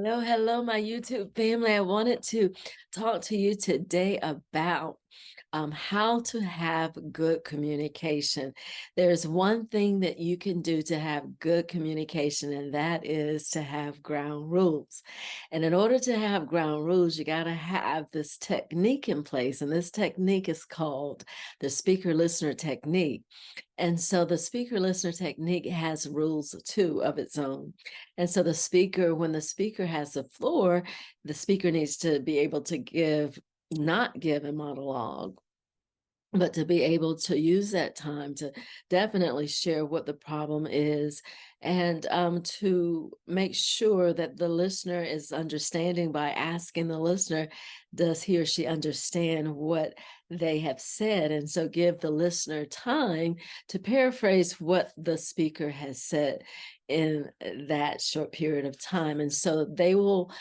Hello, hello, my YouTube family. I wanted to talk to you today about how to have good communication. There's one thing that you can do to have good communication, and that is to have ground rules. And in order to have ground rules, you got to have this technique in place. And this technique is called the speaker listener technique. And so the speaker listener technique has rules too of its own. And so when the speaker has the floor, the speaker needs to be able to not give a monologue, but to be able to use that time to definitely share what the problem is, and to make sure that the listener is understanding by asking the listener, does he or she understand what they have said? And so give the listener time to paraphrase what the speaker has said in that short period of time. And so they will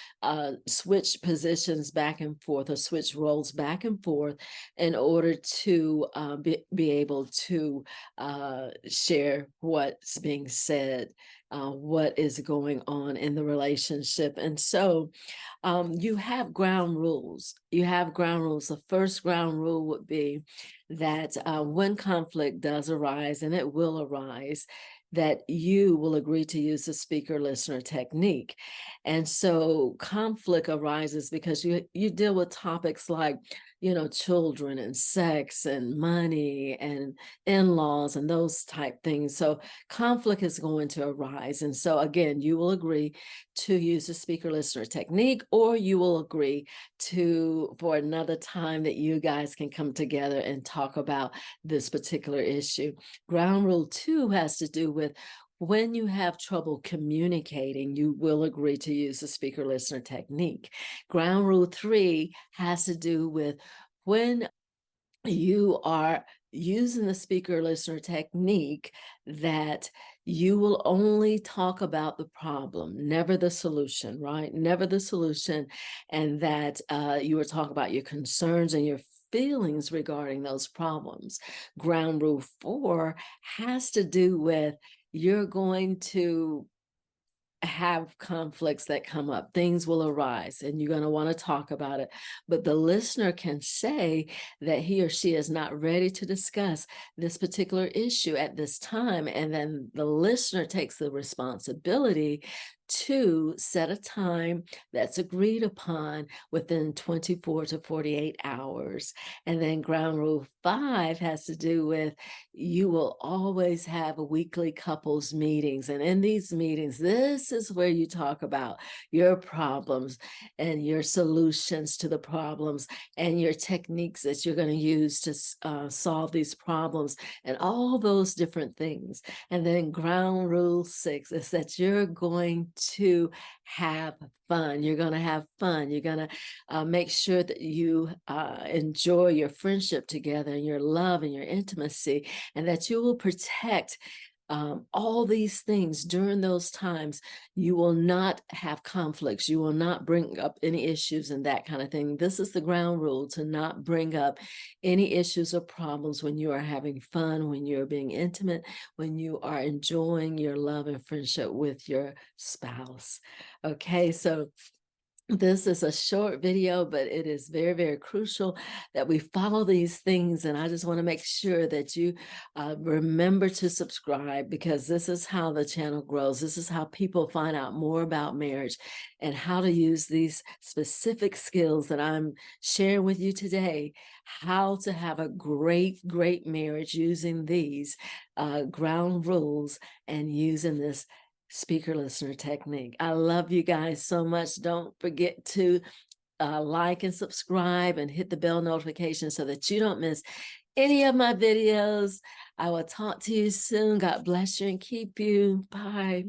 switch positions back and forth, or switch roles back and forth, in order to be able to share what's being said, what is going on in the relationship. And so you have ground rules. You have ground rules. The first ground rule would be that when conflict does arise, and it will arise, that you will agree to use the speaker listener technique. And so conflict arises because you deal with topics like, children and sex and money and in-laws and those type things. So conflict is going to arise. And so again, you will agree to use the speaker listener technique, or you will agree for another time that you guys can come together and talk about this particular issue. Ground rule 2 has to do with when you have trouble communicating, you will agree to use the speaker listener technique. Ground rule 3 has to do with when you are using the speaker listener technique, that you will only talk about the problem, never the solution, right? Never the solution. And that you will talk about your concerns and your feelings regarding those problems. Ground rule 4 has to do with you're going to have conflicts that come up. Things will arise and you're going to want to talk about it. But the listener can say that he or she is not ready to discuss this particular issue at this time. And then the listener takes the responsibility to set a time that's agreed upon within 24 to 48 hours. And then ground rule 5 has to do with you will always have weekly couples meetings. And in these meetings, this is where you talk about your problems and your solutions to the problems and your techniques that you're going to use to solve these problems and all those different things. And then ground rule 6 is that you're going to have fun. You're going to have fun. You're going to make sure that you enjoy your friendship together and your love and your intimacy, and that you will protect all these things during those times. You will not have conflicts. You will not bring up any issues and that kind of thing. This is the ground rule, to not bring up any issues or problems when you are having fun, when you're being intimate, when you are enjoying your love and friendship with your spouse. Okay, so this is a short video, but it is very, very crucial that we follow these things. And I just want to make sure that you remember to subscribe, because this is how the channel grows. This is how people find out more about marriage and how to use these specific skills that I'm sharing with you today, how to have a great, great marriage using these ground rules and using this speaker listener technique. I love you guys so much. Don't forget to like and subscribe and hit the bell notification so that you don't miss any of my videos. I will talk to you soon. God bless you and keep you. Bye.